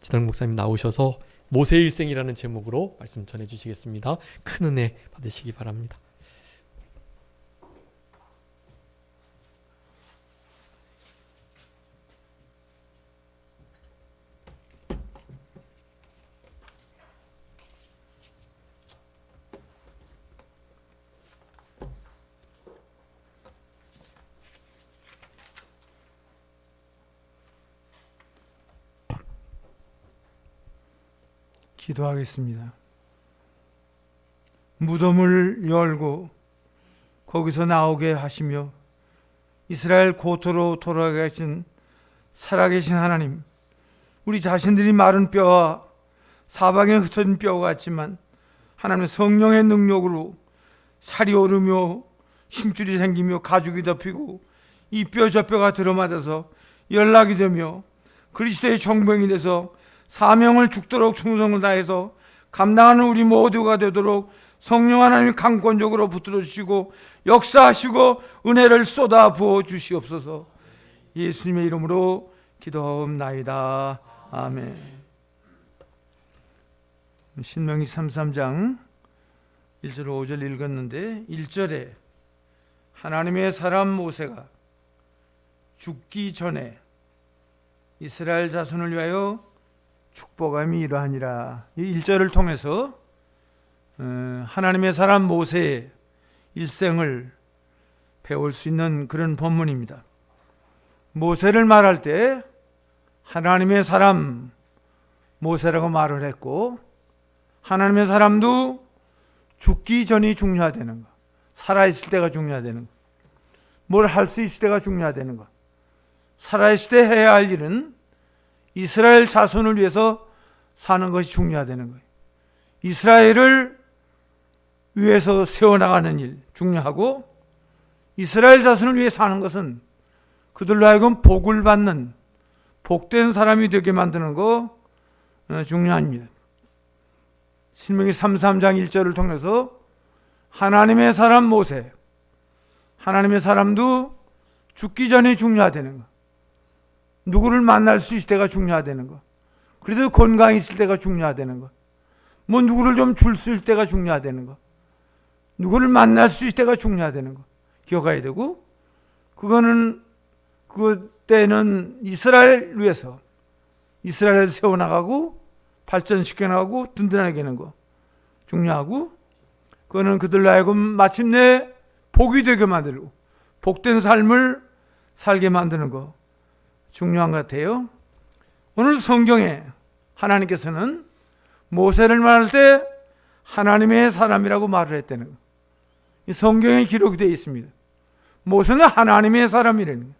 진학 목사님 나오셔서 모세 일생이라는 제목으로 말씀 전해 주시겠습니다. 큰 은혜 받으시기 바랍니다. 기도하겠습니다. 무덤을 열고 거기서 나오게 하시며 이스라엘 고토로 돌아가 계신 살아계신 하나님, 우리 자신들이 마른 뼈와 사방에 흩어진 뼈 같지만 하나님의 성령의 능력으로 살이 오르며 힘줄이 생기며 가죽이 덮이고 이 뼈 저 뼈가 들어맞아서 연락이 되며 그리스도의 정병이 돼서 사명을 죽도록 충성을 다해서 감당하는 우리 모두가 되도록 성령 하나님 강권적으로 붙들어 주시고 역사하시고 은혜를 쏟아 부어 주시옵소서. 예수님의 이름으로 기도하옵나이다. 아멘. 신명기 33장 1절 5절 읽었는데 1절에 하나님의 사람 모세가 죽기 전에 이스라엘 자손을 위하여 축복함이 이러하니라. 이 1절을 통해서 하나님의 사람 모세의 일생을 배울 수 있는 그런 본문입니다. 모세를 말할 때 하나님의 사람 모세라고 말을 했고, 하나님의 사람도 죽기 전이 중요하다는 거, 살아있을 때가 중요하다는 거, 뭘 할 수 있을 때가 중요하다는 거, 살아있을 때 해야 할 일은 이스라엘 자손을 위해서 사는 것이 중요하다는 거예요. 이스라엘을 위해서 세워나가는 일 중요하고, 이스라엘 자손을 위해 사는 것은 그들로 하여금 복을 받는 복된 사람이 되게 만드는 거 중요합니다. 신명기 33장 1절을 통해서 하나님의 사람 모세, 하나님의 사람도 죽기 전이 중요하다는 거, 누구를 만날 수 있을 때가 중요하다는 거, 그래도 건강이 있을 때가 중요하다는 거, 뭐 누구를 좀 줄 수 있을 때가 중요하다는 거, 누구를 만날 수 있을 때가 중요하다는 거 기억해야 되고, 그때는 이스라엘 위해서 이스라엘을 세워나가고 발전시켜 나가고 든든하게 하는 거 중요하고, 그거는 그들로 하여금 마침내 복이 되게 만들고 복된 삶을 살게 만드는 거 중요한 것 같아요. 오늘 성경에 하나님께서는 모세를 말할 때 하나님의 사람이라고 말을 했다는 거, 이 성경에 기록이 되어 있습니다. 모세는 하나님의 사람이라는 거,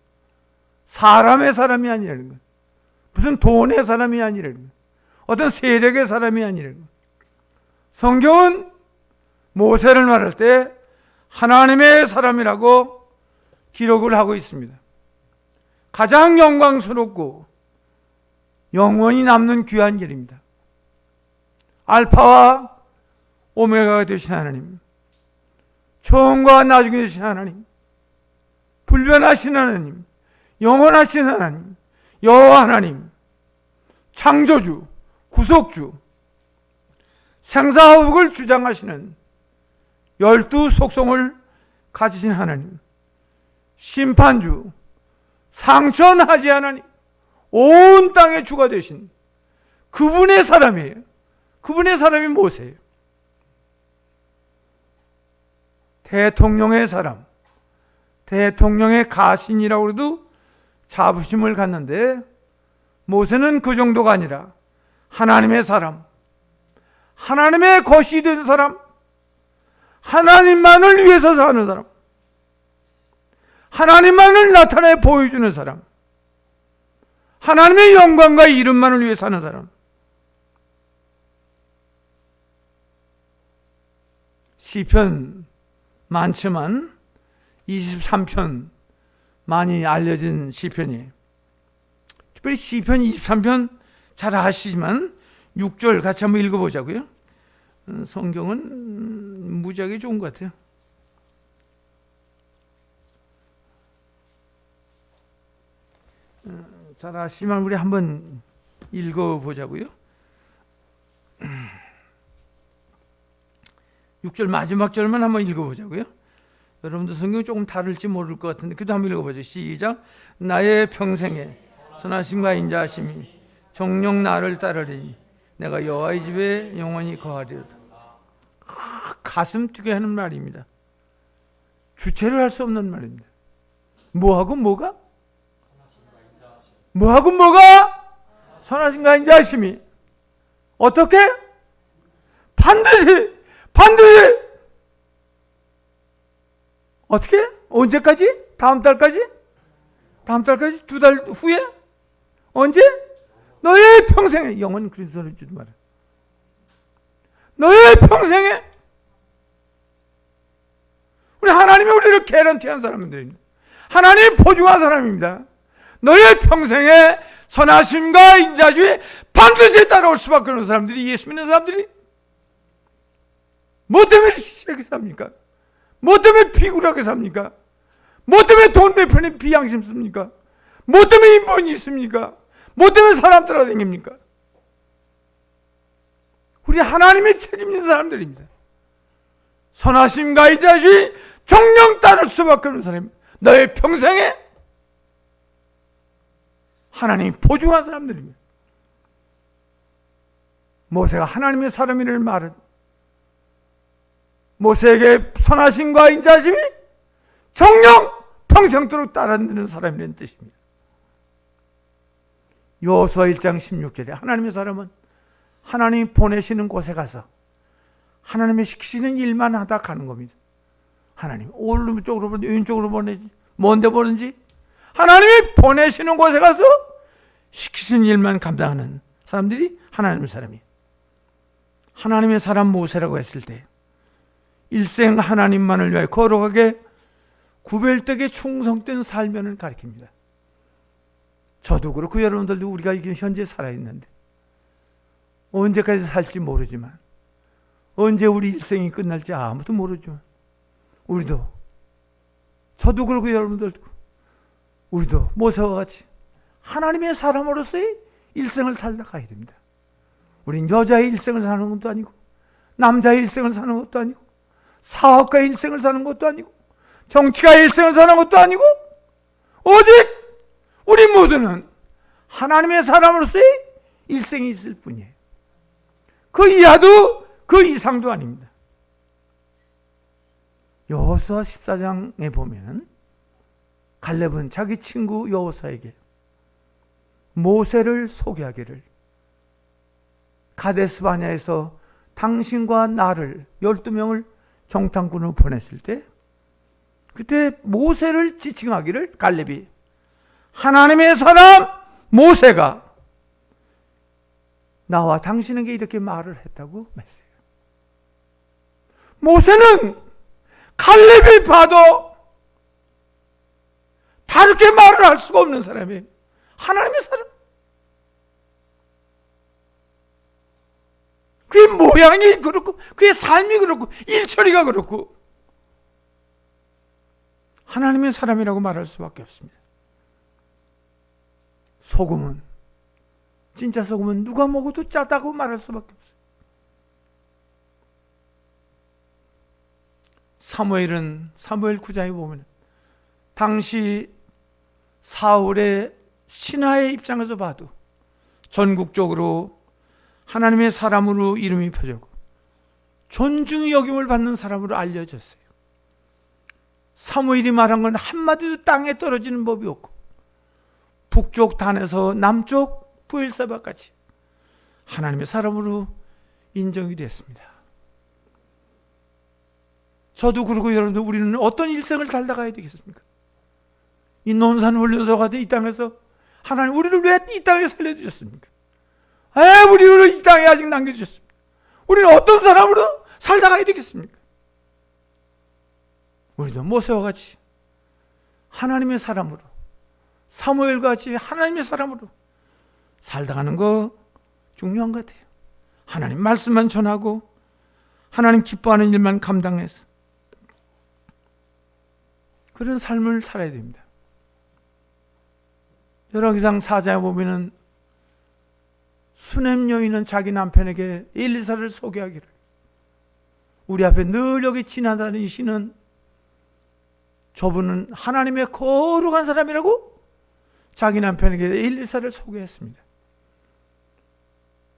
사람의 사람이 아니라는 거, 무슨 돈의 사람이 아니라는 거, 어떤 세력의 사람이 아니라는 거. 성경은 모세를 말할 때 하나님의 사람이라고 기록을 하고 있습니다. 가장 영광스럽고 영원히 남는 귀한 길입니다. 알파와 오메가가 되신 하나님, 처음과 나중에 되신 하나님, 불변하신 하나님, 영원하신 하나님, 여호와 하나님, 창조주, 구속주, 생사화복을 주장하시는 12 속성을 가지신 하나님, 심판주, 상천하지 하나님, 온 땅의 주가 되신 그분의 사람이에요. 그분의 사람이 모세예요. 대통령의 사람, 대통령의 가신이라고 해도 자부심을 갖는데, 모세는 그 정도가 아니라 하나님의 사람, 하나님의 것이 된 사람, 하나님만을 위해서 사는 사람, 하나님만을 나타내 보여주는 사람, 하나님의 영광과 이름만을 위해 사는 사람. 시편 많지만 23편 많이 알려진 시편이에요. 특별히 시편 23편 잘 아시지만 6절 같이 한번 읽어보자고요. 성경은 무지하게 좋은 것 같아요. 잘 아시지만 우리 한번 읽어보자고요. 6절 마지막 절만 한번 읽어보자고요. 여러분들 성경 조금 다를지 모를 것 같은데 그래도 한번 읽어보죠. 시작. 나의 평생에 선하심과 인자하심이 정녕 나를 따르리니 내가 여호와의 집에 영원히 거하리로다. 가슴 뛰게 하는 말입니다. 주체를 할 수 없는 말입니다. 뭐하고 뭐가? 뭐하고 뭐가? 선하심과 인자하심이 어떻게? 반드시 어떻게? 언제까지? 다음 달까지? 다음 달까지? 2달 후에? 언제? 너의 평생에 영원 그리스도를 주지 마라. 너의 평생에 우리 하나님이 우리를 개런티한 사람들입니다. 하나님 보증한 사람입니다. 너의 평생에 선하심과 인자심이 반드시 따라올 수밖에 없는 사람들이 예수 믿는 사람들이 뭐 때문에 시시하게 삽니까? 뭐 때문에 비굴하게 삽니까? 뭐 때문에 돈 몇 푼에 비양심 씁니까? 뭐 때문에 인본이 있습니까? 뭐 때문에 사람 따라다닙니까? 우리 하나님의 책임진 사람들입니다. 선하심과 인자심이 정령 따를 수밖에 없는 사람입니다. 너의 평생에 하나님이 보증한 사람들입니다. 모세가 하나님의 사람이라는 말은 모세에게 선하심과 인자심이 정령 평생도록 따르는 사람이라는 뜻입니다. 여호수아 1장 16절에 하나님의 사람은 하나님이 보내시는 곳에 가서 하나님이 시키시는 일만 하다 가는 겁니다. 하나님 오른쪽으로 보는지 왼쪽으로 보내지 뭔데 보는지 하나님이 보내시는 곳에 가서 시키시는 일만 감당하는 사람들이 하나님의 사람이에요. 하나님의 사람 모세라고 했을 때 일생 하나님만을 위하여 거룩하게 구별되게 충성된 삶을 가리킵니다. 저도 그렇고 여러분들도 우리가 현재 살아있는데 언제까지 살지 모르지만 언제 우리 일생이 끝날지 아무도 모르지만 우리도 저도 그렇고 여러분들도 우리도 모세와 같이 하나님의 사람으로서의 일생을 살다 가야 됩니다. 우린 여자의 일생을 사는 것도 아니고 남자의 일생을 사는 것도 아니고 사업가의 일생을 사는 것도 아니고 정치가의 일생을 사는 것도 아니고 오직 우리 모두는 하나님의 사람으로서의 일생이 있을 뿐이에요. 그 이하도 그 이상도 아닙니다. 여호수아 14장에 보면 갈렙은 자기 친구 여호수아에게 모세를 소개하기를 가데스 바냐에서 당신과 나를 12명을 정탐꾼으로 보냈을 때 그때 모세를 지칭하기를 갈렙이 하나님의 사람 모세가 나와 당신에게 이렇게 말을 했다고 말했어요. 모세는 갈렙이 봐도 다르게 말을 할 수가 없는 사람이에요. 하나님의 사람. 그의 모양이 그렇고 그의 삶이 그렇고 일처리가 그렇고 하나님의 사람이라고 말할 수밖에 없습니다. 소금은 진짜 소금은 누가 먹어도 짜다고 말할 수밖에 없어요. 사무엘 9장에 보면 당시 사울의 신하의 입장에서 봐도 전국적으로 하나님의 사람으로 이름이 펴졌고 존중의 여김을 받는 사람으로 알려졌어요. 사무엘이 말한 건 한마디도 땅에 떨어지는 법이 없고 북쪽 단에서 남쪽 브엘사바까지 하나님의 사람으로 인정이 됐습니다. 저도 그러고 여러분들 우리는 어떤 일생을 살다 가야 되겠습니까? 이 논산훈련소가 된 이 땅에서 하나님 우리를 왜 이 땅에 살려주셨습니까? 우리를 이 땅에 아직 남겨주셨습니다. 우리는 어떤 사람으로 살다 가야 되겠습니까? 우리도 모세와 같이 하나님의 사람으로 사무엘과 같이 하나님의 사람으로 살다 가는 거 중요한 것 같아요. 하나님 말씀만 전하고 하나님 기뻐하는 일만 감당해서 그런 삶을 살아야 됩니다. 열왕기상 4장에 보면은 수냄 여인은 자기 남편에게 엘리사를 소개하기를, 우리 앞에 늘 여기 지나다니시는 저분은 하나님의 거룩한 사람이라고 자기 남편에게 엘리사를 소개했습니다.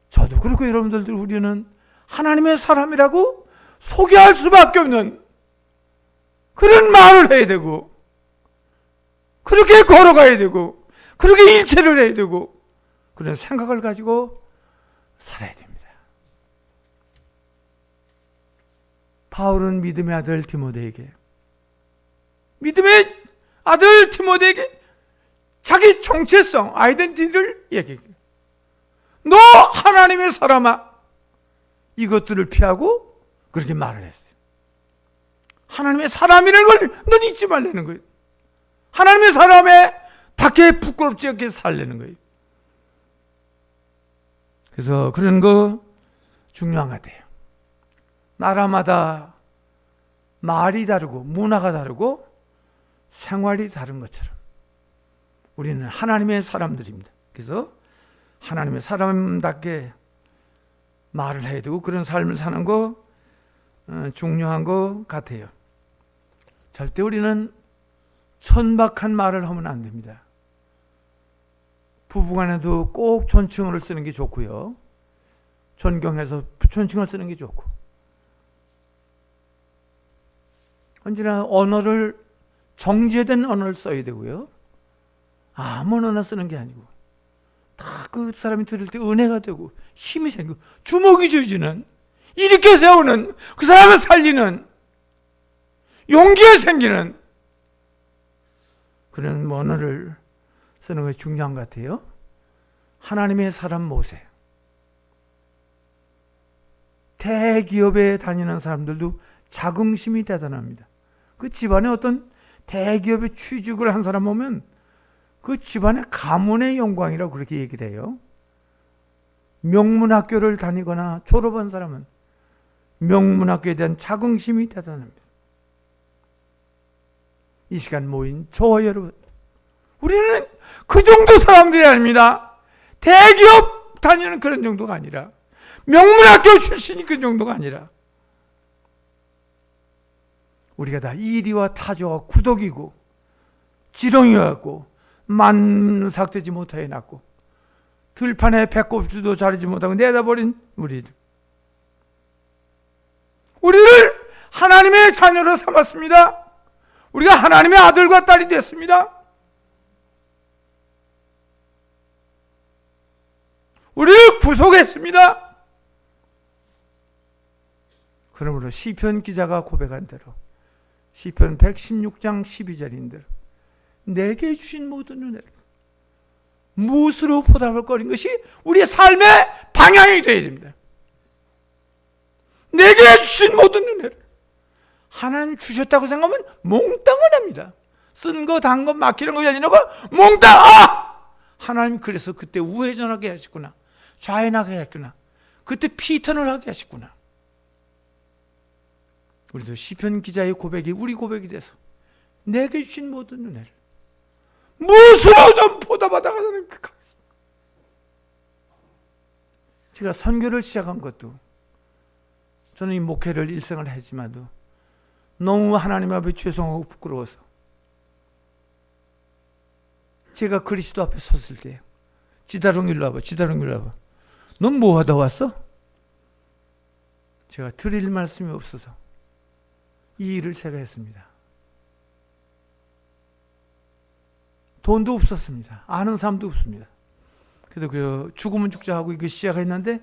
저도 그렇고 여러분들도 우리는 하나님의 사람이라고 소개할 수밖에 없는 그런 말을 해야 되고, 그렇게 걸어가야 되고, 그렇게 일체를 해야 되고, 그런 생각을 가지고 살아야 됩니다. 바울은 믿음의 아들 디모데에게, 믿음의 아들 디모데에게 자기 정체성, 아이덴티티를 얘기해요. 너 하나님의 사람아, 이것들을 피하고 그렇게 말을 했어요. 하나님의 사람이라는 걸 넌 잊지 말라는 거예요. 하나님의 사람에 닿게 부끄럽지 않게 살려는 거예요. 그래서 그런 거 중요한 것 같아요. 나라마다 말이 다르고 문화가 다르고 생활이 다른 것처럼 우리는 하나님의 사람들입니다. 그래서 하나님의 사람답게 말을 해야 되고 그런 삶을 사는 거 중요한 것 같아요. 절대 우리는 천박한 말을 하면 안 됩니다. 부부간에도 꼭 존칭어를 쓰는 게 좋고요. 존경해서 존칭어를 쓰는 게 좋고, 언제나 언어를 정제된 언어를 써야 되고요. 아무거나 쓰는 게 아니고 다 그 사람이 들을 때 은혜가 되고 힘이 생기고 주먹이 쥐어지는, 일으켜 세우는, 그 사람을 살리는 용기가 생기는 그런 언어를 쓰는 것이 중요한 것 같아요. 하나님의 사람 모세. 대기업에 다니는 사람들도 자긍심이 대단합니다. 그 집안에 어떤 대기업에 취직을 한 사람 보면 그 집안의 가문의 영광이라고 그렇게 얘기를 해요. 명문학교를 다니거나 졸업한 사람은 명문학교에 대한 자긍심이 대단합니다. 이 시간 모인 저와 여러분, 우리는 그 정도 사람들이 아닙니다. 대기업 다니는 그런 정도가 아니라, 명문학교 출신이 그 정도가 아니라, 우리가 다 이리와 타조와 구덕이고 지렁이였고 만삭되지 못하여 났고 들판에 배꼽주도 자르지 못하고 내다버린 우리를 하나님의 자녀로 삼았습니다. 우리가 하나님의 아들과 딸이 됐습니다. 우리를 구속했습니다. 그러므로 시편 기자가 고백한 대로, 시편 116장 12절인 대로 내게 주신 모든 은혜를 무엇으로 보답할 거린 것이 우리의 삶의 방향이 되어야 됩니다. 내게 주신 모든 은혜를 하나님 주셨다고 생각하면 몽땅 은혜입니다. 쓴 거, 단 거, 막히는 거, 열리는 거 몽땅, 하나님 그래서 그때 우회전하게 하셨구나, 좌회나게 하셨구나, 그때 피턴을 하게 하셨구나. 우리도 시편 기자의 고백이 우리 고백이 돼서 내게 주신 모든 은혜를 무엇으로 좀 보답하다가 하겠습니까? 제가 선교를 시작한 것도, 저는 이 목회를 일생을 했지만도 너무 하나님 앞에 죄송하고 부끄러워서 제가 그리스도 앞에 섰을 때, 지다롱 일로 와봐, 지다롱 일로 와봐, 넌 뭐 하다 왔어? 제가 드릴 말씀이 없어서 이 일을 제가 했습니다. 돈도 없었습니다. 아는 사람도 없습니다. 그래도 그 죽으면 죽자 하고 이거 시작했는데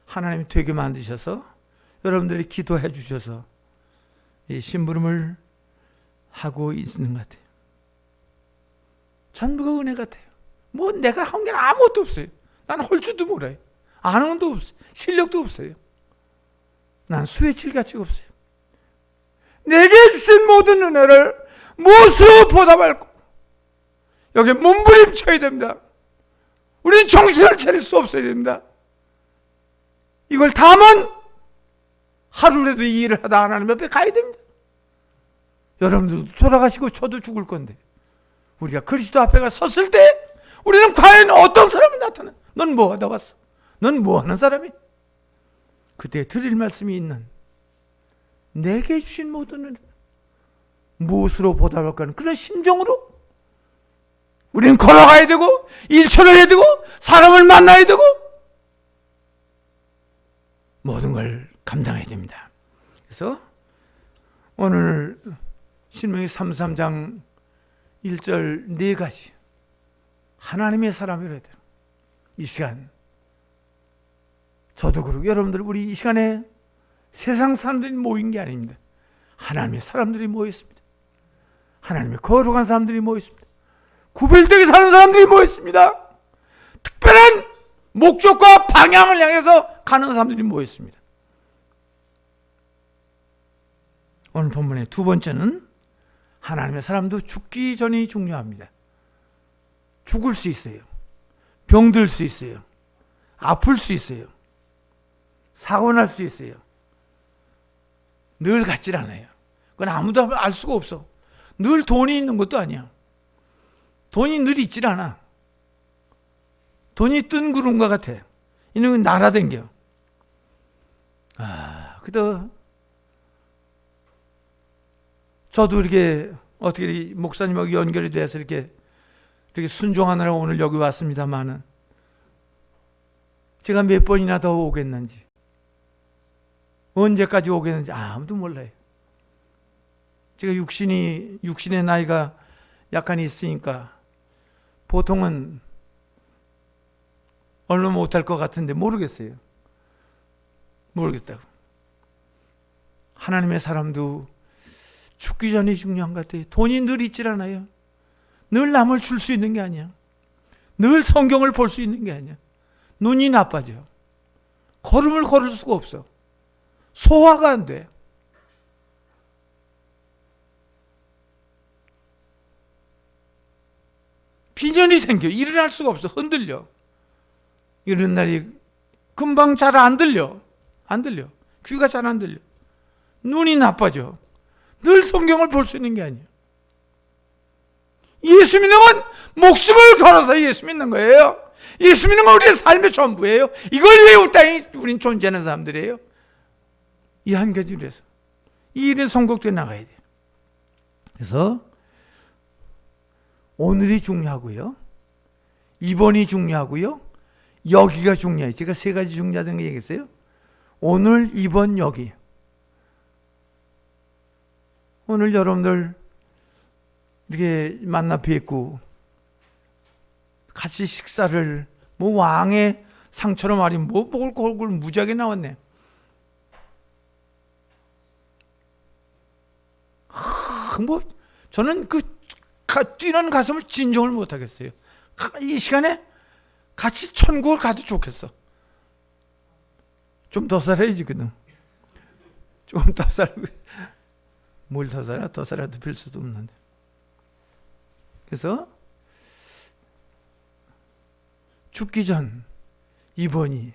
하나님이 되게 만드셔서 여러분들이 기도해 주셔서 이 심부름을 하고 있는 것 같아요. 전부가 은혜 같아요. 뭐 내가 한 게 아무것도 없어요. 난 할 줄도 몰라요. 아는 것도 없어요. 실력도 없어요. 난 수혜칠 가치가 없어요. 내게 주신 모든 은혜를 무엇으로 보답할까? 여기에 몸부림쳐야 됩니다. 우리는 정신을 차릴 수 없어야 됩니다. 이걸 다만 하루라도 이 일을 하다 하나님 앞에 가야 됩니다. 여러분들도 돌아가시고 저도 죽을 건데 우리가 그리스도 앞에 가 섰을 때 우리는 과연 어떤 사람이 나타나? 넌 뭐 하다 왔어? 넌 뭐 하는 사람이? 그때 드릴 말씀이 있는 내게 주신 모든 무엇으로 보답할까 하는 그런 심정으로 우리는 걸어가야 되고 일처를 해야 되고 사람을 만나야 되고 모든 걸 감당해야 됩니다. 그래서 오늘 신명기 33장 1절 네 가지 하나님의 사람이라 돼요. 이 시간 저도 그러고 여러분들 우리 이 시간에 세상 사람들이 모인 게 아닙니다. 하나님의 사람들이 모였습니다. 하나님의 거룩한 사람들이 모였습니다. 구별되게 사는 사람들이 모였습니다. 특별한 목적과 방향을 향해서 가는 사람들이 모였습니다. 오늘 본문의 두 번째는 하나님의 사람도 죽기 전이 중요합니다. 죽을 수 있어요. 병들 수 있어요. 아플 수 있어요. 사고 날 수 있어요. 늘 같질 않아요. 그건 아무도 알 수가 없어. 늘 돈이 있는 것도 아니야. 돈이 늘 있질 않아. 돈이 뜬 구름과 같아. 이는 건 날아댕겨. 그래도 저도 이렇게 어떻게 목사님하고 연결이 돼서 이렇게 순종하느라 오늘 여기 왔습니다만은 제가 몇 번이나 더 오겠는지 언제까지 오겠는지 아무도 몰라요. 제가 육신의 나이가 약간 있으니까 보통은 얼마 못할 것 같은데 모르겠어요. 모르겠다고. 하나님의 사람도 죽기 전이 중요한 것 같아요. 돈이 늘 있질 않아요. 늘 남을 줄 수 있는 게 아니야. 늘 성경을 볼 수 있는 게 아니야. 눈이 나빠져. 걸음을 걸을 수가 없어. 소화가 안 돼. 빈혈이 생겨. 일어날 수가 없어. 흔들려. 이런 날이 금방 잘 안 들려. 안 들려. 귀가 잘 안 들려. 눈이 나빠져. 늘 성경을 볼 수 있는 게 아니야. 예수 믿는 건 목숨을 걸어서 예수 믿는 거예요. 예수 믿는 건 우리의 삶의 전부예요. 이걸 외울 땅에 우린 존재하는 사람들이에요. 이 한 가지를 위해서 이 일에 성공돼 나가야 돼요. 그래서 오늘이 중요하고요. 이번이 중요하고요. 여기가 중요해요. 제가 세 가지 중요하다는 거 얘기했어요. 오늘, 이번, 여기. 오늘 여러분들 이렇게 만나 뵙고 같이 식사를 뭐 왕의 상처럼 말이 뭐 먹을 거 얼굴 무지하게 나왔네. 뭐 저는 그 뛰는 가슴을 진정을 못 하겠어요. 이 시간에 같이 천국을 가도 좋겠어. 좀 더 살아야지 그는. 좀 더 살고 뭘 더 살아? 더 살아도 별 수도 없는데. 그래서 죽기 전 이번이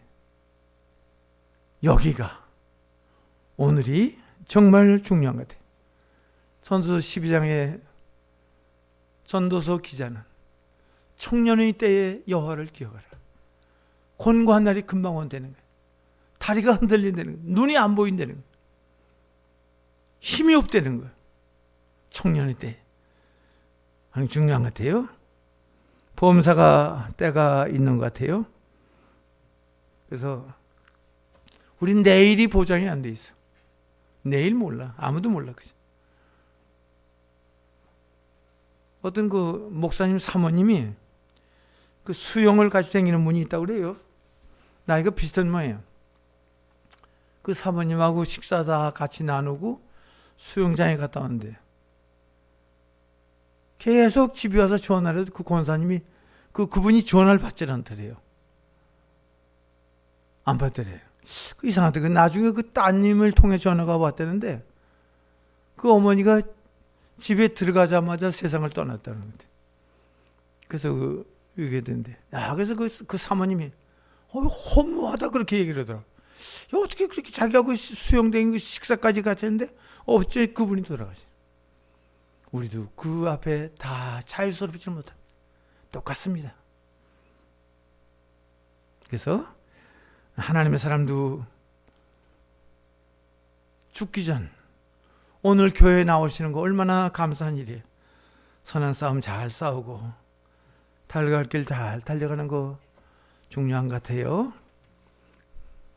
여기가 오늘이 정말 중요한 것 같아요. 전도서 12장에 전도서 기자는 청년의 때에 여호와를 기억하라. 곤고한 날이 금방 온다는 거예요. 다리가 흔들린다는 거예요. 눈이 안 보인다는 거예요. 힘이 없다는 거예요. 청년의 때. 아주 중요한 것 같아요. 보험사가 때가 있는 것 같아요. 그래서 우린 내일이 보장이 안 돼 있어. 내일 몰라. 아무도 몰라. 그죠? 어떤 그 목사님 사모님이 그 수영을 가지고 다니는 분이 있다고 그래요. 나이가 비슷한 모양이에요. 그 사모님하고 식사 다 같이 나누고 수영장에 갔다 왔는데 계속 집에 와서 전화를 해도 그 권사님이 그분이 전화를 받질 않더래요. 안 받더래요. 그 이상하다. 그 나중에 그 따님을 통해 전화가 왔다는데 그 어머니가 집에 들어가자마자 세상을 떠났다는 거예요. 그래서 이게 된대. 그래서 그 사모님이 허무하다 그렇게 얘기를 하더라고. 어떻게 그렇게 자기하고 수영된 식사까지 같이 했는데 어째 그분이 돌아가시. 우리도 그 앞에 다 자유스럽지 못합니다. 똑같습니다. 그래서 하나님의 사람도 죽기 전 오늘 교회에 나오시는 거 얼마나 감사한 일이에요. 선한 싸움 잘 싸우고 달려갈 길 잘 달려가는 거 중요한 것 같아요.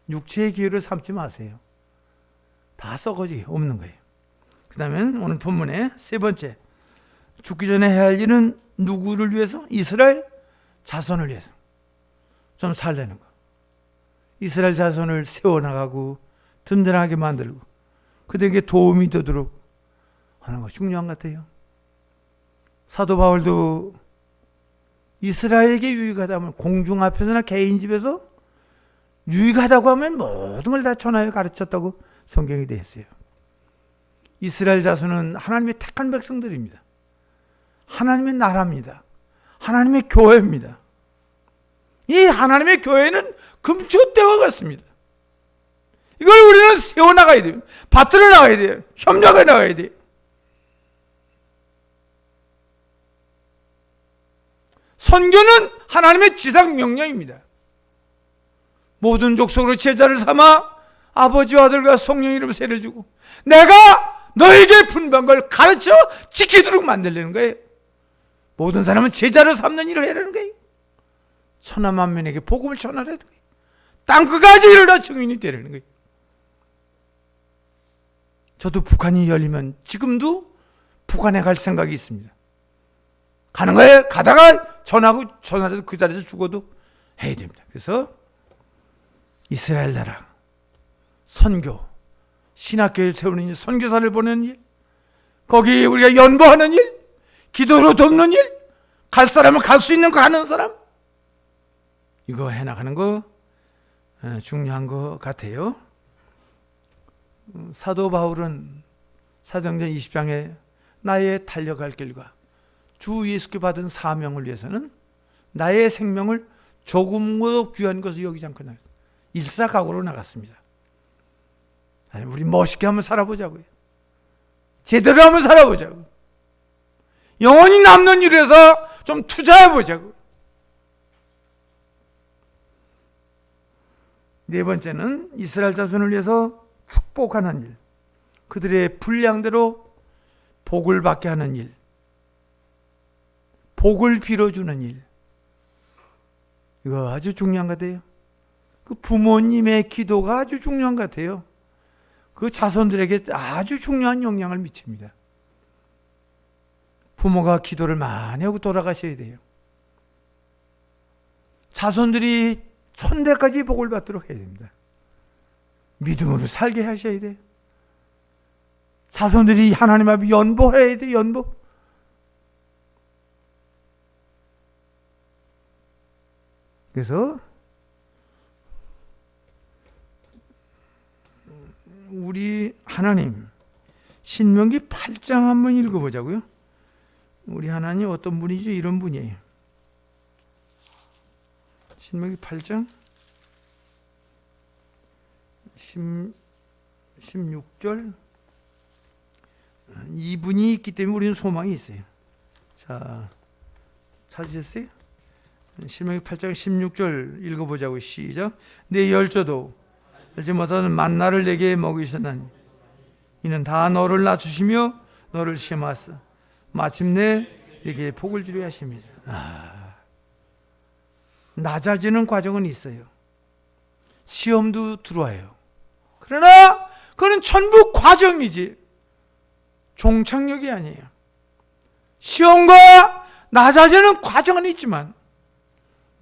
육체의 기회를 삼지 마세요. 다 썩어지 없는 거예요. 그 다음에 오늘 본문의 세 번째, 죽기 전에 해야 할 일은 누구를 위해서? 이스라엘 자손을 위해서 좀 살리는 거. 이스라엘 자손을 세워나가고 든든하게 만들고 그들에게 도움이 되도록 하는 거 중요한 것 같아요. 사도 바울도 이스라엘에게 유익하다면, 공중 앞에서나 개인 집에서 유익하다고 하면 모든 걸 다 전하여 가르쳤다고 성경이 되어 있어요. 이스라엘 자손은 하나님의 택한 백성들입니다. 하나님의 나라입니다. 하나님의 교회입니다. 이 하나님의 교회는 금초대와 같습니다. 이걸 우리는 세워나가야 돼요. 받들어 나가야 돼요. 협력해 나가야 돼요. 선교는 하나님의 지상 명령입니다. 모든 족속으로 제자를 삼아 아버지와 아들과 성령 이름으로 세를 주고 내가 너에게 분부한 걸 가르쳐 지키도록 만들려는 거예요. 모든 사람은 제자를 삼는 일을 해라는 거예요. 천하만민에게 복음을 전하라는 거예요. 땅끝까지 이르러 증인이 되라는 거예요. 저도 북한이 열리면 지금도 북한에 갈 생각이 있습니다. 가는 거예요. 가다가 전화라도 그 자리에서 죽어도 해야 됩니다. 그래서 이스라엘 나라 선교, 신학교를 세우는 일, 선교사를 보내는 일, 거기 우리가 연보하는 일, 기도로 돕는 일, 갈 사람은 갈 수 있는 거 가는 사람, 이거 해나가는 거 중요한 것 같아요. 사도 바울은 사도행전 20장에 나의 달려갈 길과 주 예수께 받은 사명을 위해서는 나의 생명을 조금도 귀한 것을 여기지 않고 나갔습니다. 일사각오로 나갔습니다. 아니, 우리 멋있게 한번 살아보자고요. 제대로 한번 살아보자고. 영원히 남는 일에서 좀 투자해보자고. 네 번째는 이스라엘 자손을 위해서 축복하는 일, 그들의 분량대로 복을 받게 하는 일, 복을 빌어주는 일, 이거 아주 중요한 것 같아요. 그 부모님의 기도가 아주 중요한 것 같아요. 그 자손들에게 아주 중요한 영향을 미칩니다. 부모가 기도를 많이 하고 돌아가셔야 돼요. 자손들이 천대까지 복을 받도록 해야 됩니다. 믿음으로 살게 하셔야 돼요. 자손들이 하나님 앞에 연보해야 돼요. 연보. 그래서 우리 하나님 신명기 8장 한번 읽어보자고요. 우리 하나님 어떤 분이죠? 이런 분이에요. 신명기 8장 16절, 이분이 있기 때문에 우리는 소망이 있어요. 자, 찾으셨어요? 신명기 8장 16절 읽어보자고. 시작. 내 열조도 알지 못하는 만나를 내게 먹이셨나니 이는 다 너를 낮추시며 너를 시험하사 마침내 내게 복을 주려 하십니다. 낮아지는 과정은 있어요. 시험도 들어와요. 그러나 그건 전부 과정이지 종착역이 아니에요. 시험과 낮아지는 과정은 있지만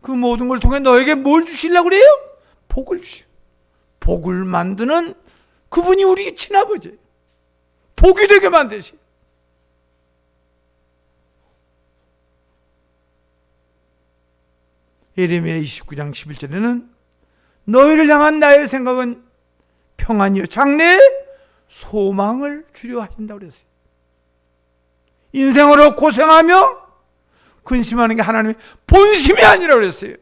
그 모든 걸 통해 너에게 뭘 주시려고 그래요? 복을 주시오. 복을 만드는 그분이 우리 친아버지. 복이 되게 만드시. 예레미야 29장 11절에는 너희를 향한 나의 생각은 평안이요 장래에 소망을 주려 하신다고 그랬어요. 인생으로 고생하며 근심하는 게 하나님의 본심이 아니라고 그랬어요.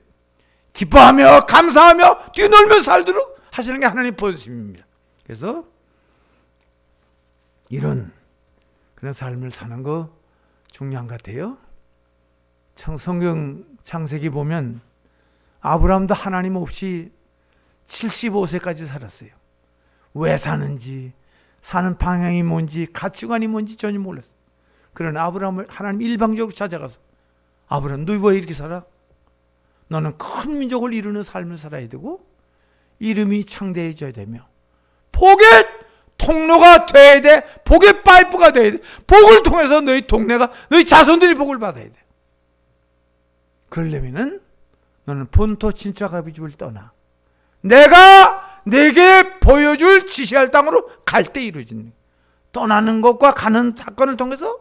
기뻐하며 감사하며 뛰놀며 살도록 하시는 게 하나님의 본심입니다. 그래서 이런 그런 삶을 사는 거 중요한 것 같아요. 성경 창세기 보면 아브라함도 하나님 없이 75세까지 살았어요. 왜 사는지, 사는 방향이 뭔지, 가치관이 뭔지 전혀 몰랐어요. 그러나 아브라함을 하나님 일방적으로 찾아가서, 아브라함 너 왜 이렇게 살아? 너는 큰 민족을 이루는 삶을 살아야 되고 이름이 창대해져야 되며 복의 통로가 돼야 돼. 복의 파이프가 돼야 돼. 복을 통해서 너희 동네가, 너희 자손들이 복을 받아야 돼. 그러려면은 너는 본토 친척 아비 집을 떠나 내가 내게 보여줄 지시할 땅으로 갈 때 이루어지는, 떠나는 것과 가는 사건을 통해서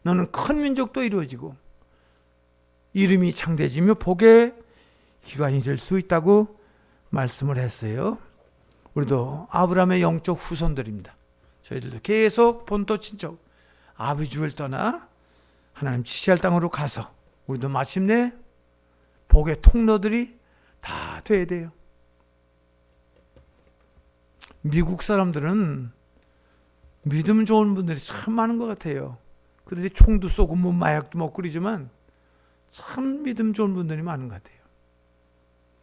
너는 큰 민족도 이루어지고 이름이 창대해지며 복의 기관이 될 수 있다고 말씀을 했어요. 우리도 아브라함의 영적 후손들입니다. 저희들도 계속 본토 친척 아비 집을 떠나 하나님 지시할 땅으로 가서 우리도 마침내 복의 통로들이 다 돼야 돼요. 미국 사람들은 믿음 좋은 분들이 참 많은 것 같아요. 그런데 총도 쏘고 뭐 마약도 먹고 그러지만 참 믿음 좋은 분들이 많은 것 같아요.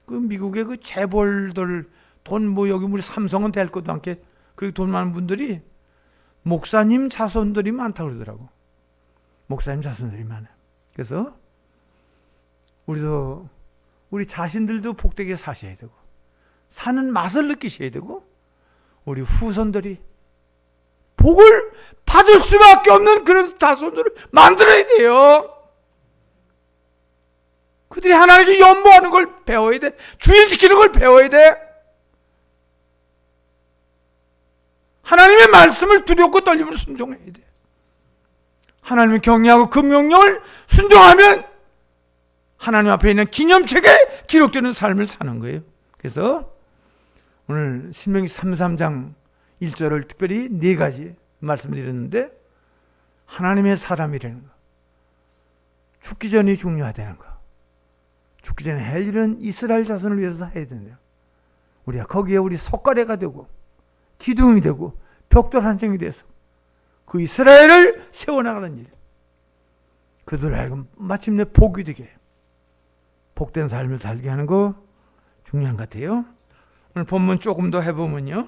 그 미국의 그 재벌들 돈 뭐 여기 우리 삼성은 될 것도 않게 그렇게 돈 많은 분들이 목사님 자손들이 많다고 그러더라고. 목사님 자손들이 많아요. 그래서 우리도 우리 자신들도 복되게 사셔야 되고 사는 맛을 느끼셔야 되고 우리 후손들이 복을 받을 수밖에 없는 그런 자손들을 만들어야 돼요. 그들이 하나님께 연모하는 걸 배워야 돼. 주일 지키는 걸 배워야 돼. 하나님의 말씀을 두렵고 떨림으로 순종해야 돼. 하나님을 경외하고 그 명령을 순종하면 하나님 앞에 있는 기념책에 기록되는 삶을 사는 거예요. 그래서 오늘 신명기 33장 1절을 특별히 4가지 말씀을 드렸는데, 하나님의 사람이라는 거, 죽기 전이 중요하다는 거, 죽기 전에 할 일은 이스라엘 자손을 위해서 해야 된대요. 우리가 거기에 우리 석가래가 되고 기둥이 되고 벽돌 한 쟁이 돼서 그 이스라엘을 세워나가는 일, 그들 알고 마침내 복이 되게 복된 삶을 살게 하는 거 중요한 것 같아요. 오늘 본문 조금 더 해보면요,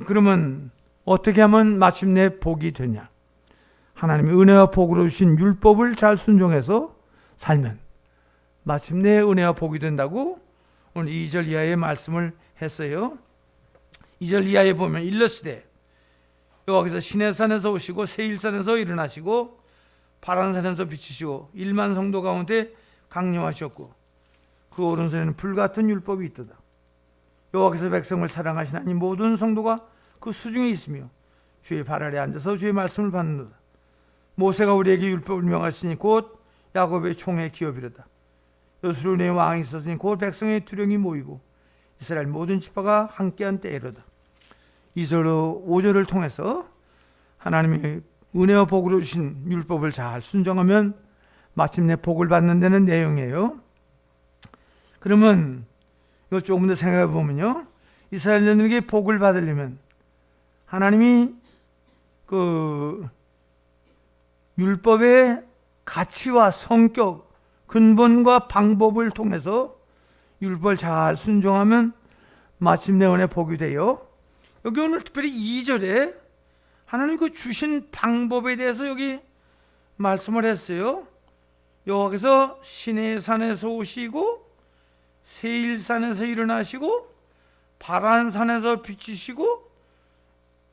그러면 어떻게 하면 마침내 복이 되냐? 하나님의 은혜와 복으로 주신 율법을 잘 순종해서 살면 마침내 은혜와 복이 된다고 오늘 2절 이하의 말씀을 했어요. 2절 이하에 보면 일러스되 여호와께서 시내산에서 오시고 세일산에서 일어나시고 바란산에서 비치시고 1만 성도 가운데 강림하셨고 그 오른손에는 불같은 율법이 있도다. 여호와께서 백성을 사랑하시나니 모든 성도가 그 수중에 있으며 주의 발 아래 앉아서 주의 말씀을 받는도다. 모세가 우리에게 율법을 명하시니 곧 야곱의 총의 기업이로다. 여수론의 왕이 있었으니 곧 백성의 투령이 모이고 이스라엘 모든 지파가 함께한 때이로다. 2절로 5절을 통해서 하나님의 은혜와 복으로 주신 율법을 잘 순종하면 마침내 복을 받는 데는 내용이에요. 그러면 이거 조금 더 생각해 보면요, 이스라엘인들에게 복을 받으려면 하나님이 그 율법의 가치와 성격, 근본과 방법을 통해서 율법을 잘 순종하면 마침내 은혜 복이 돼요. 여기 오늘 특별히 2절에 하나님 그 주신 방법에 대해서 여기 말씀을 했어요. 여호와께서 시내산에서 오시고 세일산에서 일어나시고 바란산에서 비치시고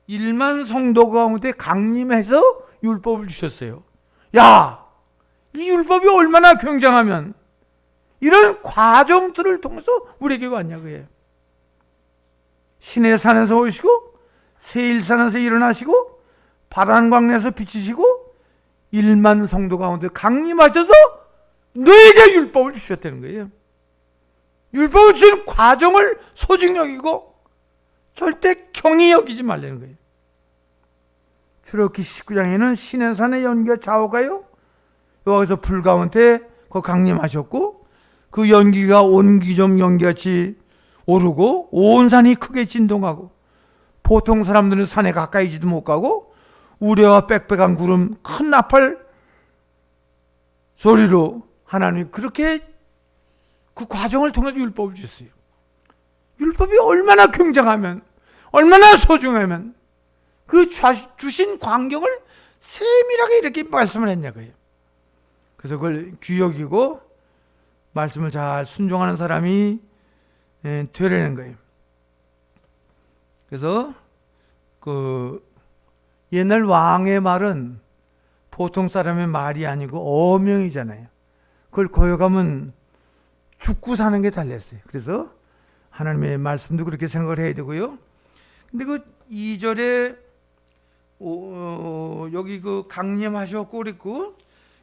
1만 성도 가운데 강림해서 율법을 주셨어요. 야, 이 율법이 얼마나 굉장하면 이런 과정들을 통해서 우리에게 왔냐고요. 시내산에서 오시고 세일산에서 일어나시고 바란광내에서 비치시고 1만 성도 가운데 강림하셔서 너에게 율법을 주셨다는 거예요. 율법을 주신 과정을 소중히 여기고 절대 경히 여기지 말라는 거예요. 출애굽기 19장에는 시내산의 연기가 좌우가요, 여기서 불 가운데 그 강림하셨고 그 연기가 온기점 연기같이 오르고 온 산이 크게 진동하고 보통 사람들은 산에 가까이지도 못 가고 우레와 빽빽한 구름, 큰 나팔 소리로 하나님이 그렇게 그 과정을 통해서 율법을 주셨어요. 율법이 얼마나 굉장하면, 얼마나 소중하면 그 주신 광경을 세밀하게 이렇게 말씀을 했냐고요. 그래서 그걸 귀히 여기고 말씀을 잘 순종하는 사람이 되려는 거예요. 그래서 그 옛날 왕의 말은 보통 사람의 말이 아니고 어명이잖아요. 그걸 거역하면 죽고 사는 게 달렸어요. 그래서 하나님의 말씀도 그렇게 생각을 해야 되고요. 근데 그 2절에 여기 그 강림하셨고 그랬고,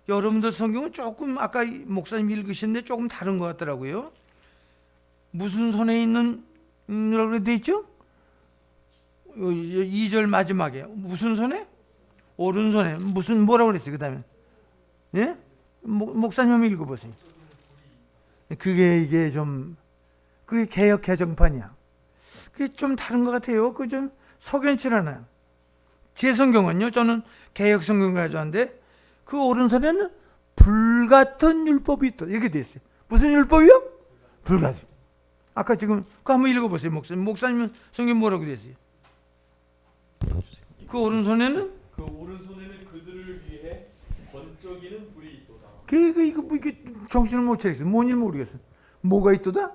여러분들 성경은 조금 아까 목사님 읽으셨는데 조금 다른 것 같더라고요. 무슨 손에 있는 라고 돼 있죠? 2절 마지막에 무슨 손에? 오른손에 무슨 뭐라고 그랬어요? 그 다음에 예? 목사님 한번 읽어보세요. 그게 이게 좀 그게 개역 개정판이야. 그게 좀 다른 것 같아요. 그 좀 석연치 않아요. 제 성경은요, 저는 개역 성경 가져왔는데 그 오른손에는 불같은 율법이 있다 이렇게 돼 있어요. 무슨 율법이요? 불같은. 아까 지금 그거 한번 읽어보세요, 목사님. 목사님은 성경 뭐라고 돼 있어요? 그 오른손에는 그들을 위해 번쩍이는 불이 있도다. 이게 정신을 못 차리겠어요. 뭔지 모르겠어요. 뭐가 있도다?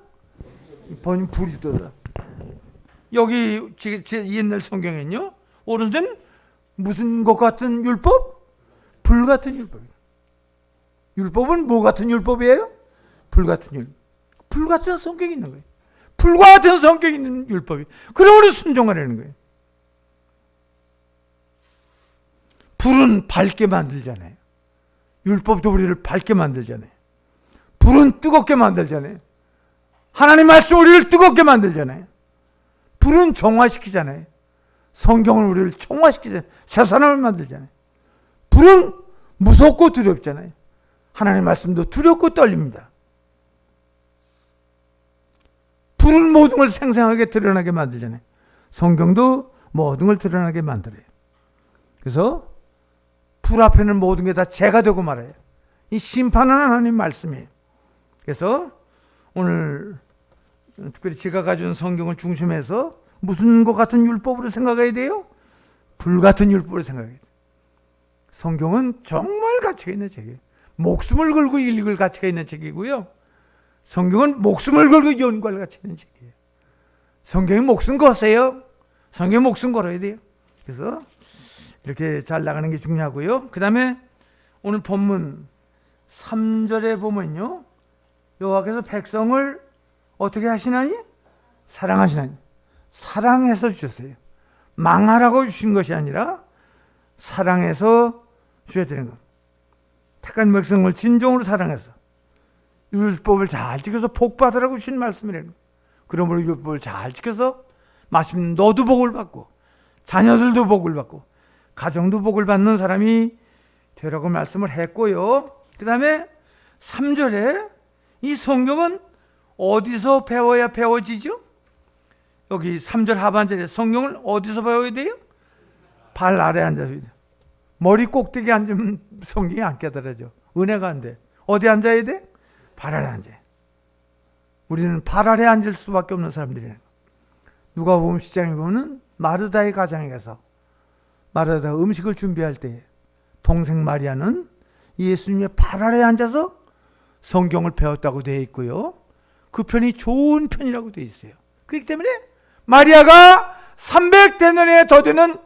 불이 있도다. 여기 제 옛날 성경에는요, 오른손 무슨 것 같은 율법? 불 같은 율법이에요. 율법은 뭐 같은 율법이에요? 불 같은 율법. 불 같은 성격이 있는 거예요. 불과 같은 성격이 있는 율법이. 그러므로 순종하라는 거예요. 불은 밝게 만들잖아요. 율법도 우리를 밝게 만들잖아요. 불은 뜨겁게 만들잖아요. 하나님 말씀 우리를 뜨겁게 만들잖아요. 불은 정화시키잖아요. 성경을 우리를 정화시키잖아요. 새 사람을 만들잖아요. 불은 무섭고 두렵잖아요. 하나님 말씀도 두렵고 떨립니다. 불은 모든 걸 생생하게 드러나게 만들잖아요. 성경도 모든 걸 드러나게 만들어요. 그래서 불 앞에는 모든 게 다 죄가 되고 말아요. 이 심판하는 하나님 말씀이에요. 그래서 오늘 특별히 제가 가져온 성경을 중심해서 무슨 것 같은 율법으로 생각해야 돼요? 불 같은 율법으로 생각해야 돼요. 성경은 정말 가치가 있는 책이에요. 목숨을 걸고 읽을 가치가 있는 책이고요. 성경은 목숨을 걸고 연구할 가치 있는 책이에요. 성경에 목숨 거세요. 성경에 목숨 걸어야 돼요. 그래서 이렇게 잘 나가는 게 중요하고요. 그 다음에 오늘 본문 3절에 보면요, 여호와께서 백성을 어떻게 하시나니? 사랑하시나니. 사랑해서 주셨어요. 망하라고 주신 것이 아니라 사랑해서 주셔야 되는 겁니다. 택한 백성을 진정으로 사랑해서 율법을 잘 지켜서 복 받으라고 주신 말씀이라는 거예요. 그러므로 율법을 잘 지켜서 마침 너도 복을 받고 자녀들도 복을 받고 가정도 복을 받는 사람이 되라고 말씀을 했고요. 그 다음에 3절에 이 성경은 어디서 배워야 배워지죠? 여기 3절 하반절에 성경을 어디서 배워야 돼요? 발 아래 앉아서. 머리 꼭대기에 앉으면 성경이 안 깨달아져. 은혜가 안 돼. 어디 앉아야 돼? 발 아래 앉아요. 우리는 발 아래 앉을 수밖에 없는 사람들이에요. 누가복음 10장에 보면 마르다의 가정에 가서 마르다가 음식을 준비할 때 동생 마리아는 예수님의 발 아래 앉아서 성경을 배웠다고 되어 있고요. 그 편이 좋은 편이라고 되어 있어요. 그렇기 때문에 마리아가 300데나리온에 더 되는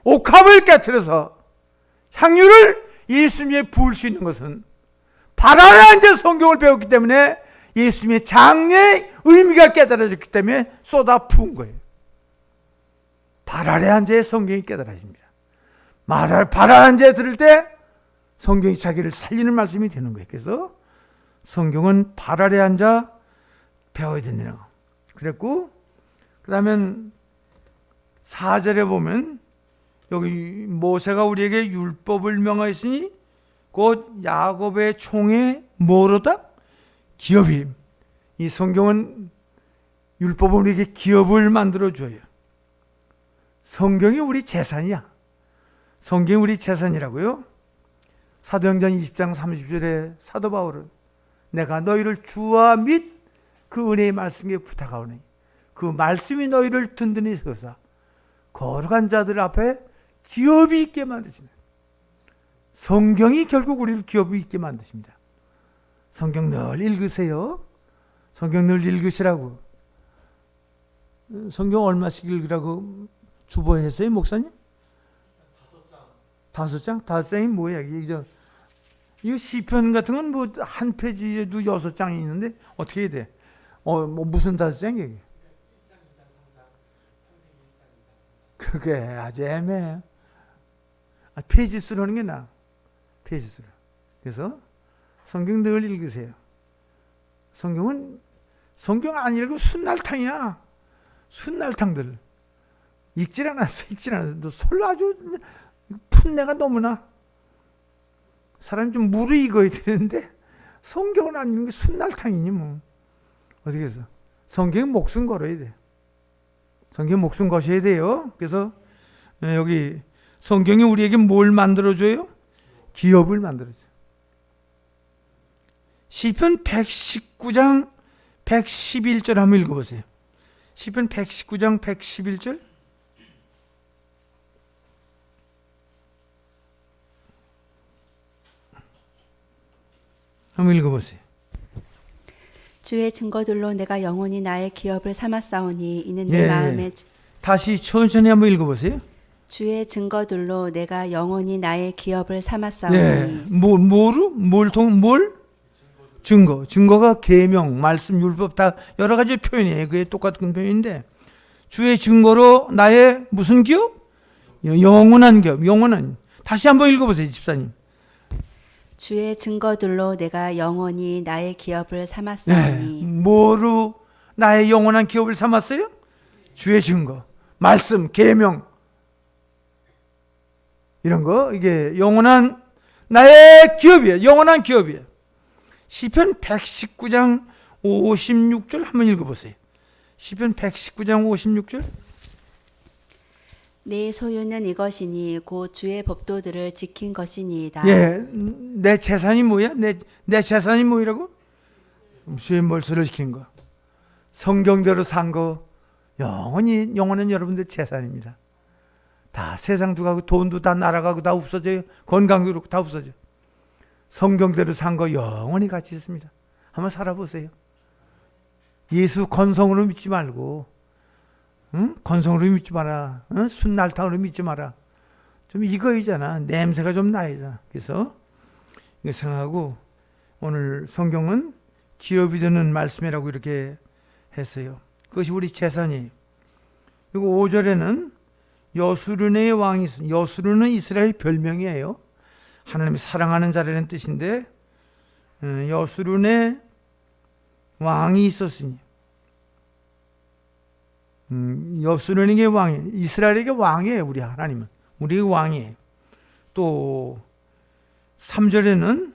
옥합을 깨트려서 향유를 예수님에 부을 수 있는 것은 발 아래 앉아 성경을 배웠기 때문에 예수님의 장래의 의미가 깨달아졌기 때문에 쏟아 부은 거예요. 발 아래 앉아 성경이 깨달아집니다. 발 아래 앉아 들을 때 성경이 자기를 살리는 말씀이 되는 거예요. 그래서 성경은 발 아래 앉아 배워야 된다. 그랬고, 그 다음에 4절에 보면 여기 모세가 우리에게 율법을 명하였으니 곧 야곱의 총에 뭐로다? 기업이. 이 성경은 율법은 우리에게 기업을 만들어 줘요. 성경이 우리 재산이야. 성경이 우리 재산이라고요. 사도행전 20장 30절에 사도 바울은 내가 너희를 주와 및 그 은혜의 말씀에 부탁하오니 그 말씀이 너희를 든든히 세우사 거룩한 자들 앞에 기업이 있게 만드시네. 성경이 결국 우리를 기업이 있게 만드십니다. 성경 늘 읽으세요. 성경 늘 읽으시라고. 성경 얼마씩 읽으라고 주보했어요, 목사님? 5장? 5장이 뭐야? 이거 시편 같은 건 뭐 한 페이지에도 6장이 있는데 어떻게 해야 돼? 뭐 무슨 5장이에요? 그게 아주 애매해. 페이지 수라는 게 나아. 페이지 수로. 그래서 성경 늘 읽으세요. 성경 안 읽으면 순날탕이야. 순날탕들. 읽질 않았어. 너 솔로 아주 풋내가 너무나. 사람이 좀 무르익어야 되는데 성경은 안 읽는 게 순날탕이니 뭐. 어떻게 해서. 성경은 목숨 걸어야 돼. 성경 목숨 거셔야 돼요. 그래서 여기 성경이 우리에게 뭘 만들어줘요? 기업을 만들어줘요. 시편 119장 111절 한번 읽어보세요. 시편 119장 111절. 한번 읽어보세요. 주의 증거들로 내가 영원히 나의 기업을 삼았사오니 이는 내 마음에 다시 천천히 한번 읽어보세요. 주의 증거들로 내가 영원히 나의 기업을 삼았사오니 뭘 증거가 계명, 말씀, 율법 다 여러 가지 표현이에요. 그게 똑같은 표현인데 주의 증거로 나의 무슨 기업? 영원한 기업. 영원한. 다시 한번 읽어보세요, 집사님. 주의 증거들로 내가 영원히 나의 기업을 삼았사오니 뭐로 나의 영원한 기업을 삼았어요? 주의 증거, 말씀, 계명 이런 거 이게 영원한 나의 기업이에요. 영원한 기업이에요. 시편 119장 56절 한번 읽어보세요. 시편 119장 56절. 내 소유는 이것이니 곧 주의 법도들을 지킨 것이니이다. 내 재산이 뭐야? 내 재산이 뭐라고? 주의 몰수를 지킨 거. 성경대로 산 거. 영원한 여러분들 재산입니다. 다 세상도 가고 돈도 다 날아가고 다 없어져요. 건강도 그렇고 다 없어져. 성경대로 산 거 영원히 가치 있습니다. 한번 살아보세요. 예수 건성으로 믿지 말고, 응? 건성으로 믿지 마라. 응? 순날탕으로 믿지 마라. 좀 이거이잖아. 냄새가 좀 나야잖아. 그래서 이거 생각하고 오늘 성경은 기업이 되는 말씀이라고 이렇게 했어요. 그것이 우리 재산이에요. 그리고 5절에는 여수르네의 왕이 있습니다. 여수르는 이스라엘 별명이에요. 하나님이 사랑하는 자라는 뜻인데 여수르네 왕이 있었으니 여수르네의 왕이 이스라엘에게 왕이에요. 우리 하나님은 우리의 왕이에요. 또 3절에는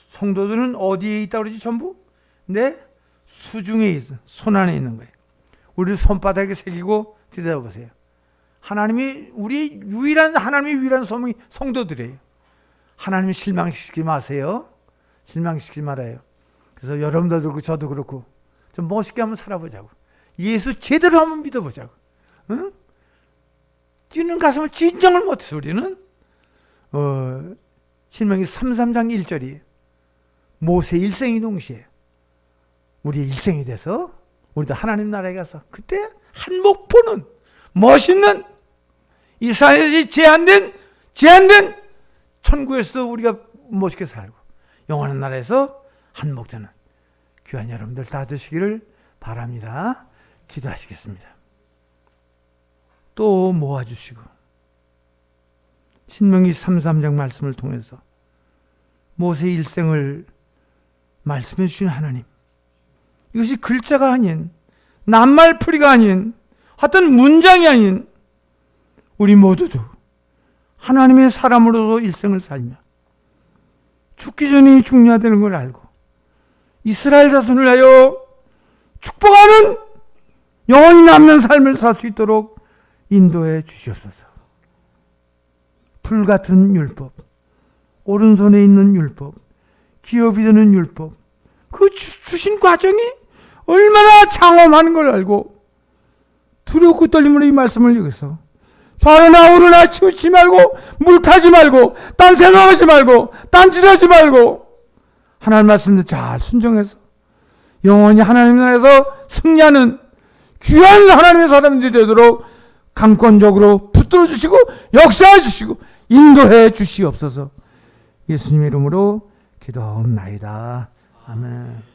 성도들은 어디에 있다고 그러지? 전부 내 수중에 있어. 손 안에 있는 거예요. 우리 손바닥에 새기고 들여다보세요. 하나님이 우리 하나님의 유일한 소명이 성도들이에요. 하나님 실망시키지 마세요. 실망시키지 말아요. 그래서 여러분들도 그렇고 저도 그렇고 좀 멋있게 한번 살아보자고. 예수 제대로 한번 믿어보자고. 응? 뛰는 가슴을 진정을 못해서 우리는 신명기 33장 1절이 모세 일생이 동시에 우리의 일생이 돼서 우리도 하나님 나라에 가서 그때 한몫 보는 멋있는 이스라엘이 제한된 천국에서도 우리가 멋있게 살고 영원한 나라에서 한몫 되는 귀한 여러분들 다 되시기를 바랍니다. 기도하시겠습니다. 또 모아주시고 신명기 33장 말씀을 통해서 모세 일생을 말씀해 주신 하나님, 이것이 글자가 아닌 낱말풀이가 아닌 어떤 문장이 아닌 우리 모두도 하나님의 사람으로서 일생을 살며 죽기 전에 중요하다는 걸 알고 이스라엘 자손을 하여 축복하는 영원히 남는 삶을 살 수 있도록 인도해 주시옵소서. 불같은 율법, 오른손에 있는 율법, 기업이 되는 율법, 그 주신 과정이 얼마나 장엄한 걸 알고 두렵고 떨림으로 이 말씀을 여기서 좌로나 우로나 치우치 말고 물타지 말고 딴 생각하지 말고 딴짓하지 말고 하나님 말씀을 잘 순종해서 영원히 하나님 나라에서 승리하는 귀한 하나님의 사람들이 되도록 강권적으로 붙들어 주시고 역사해 주시고 인도해 주시옵소서. 예수님의 이름으로 기도하옵나이다. 아멘.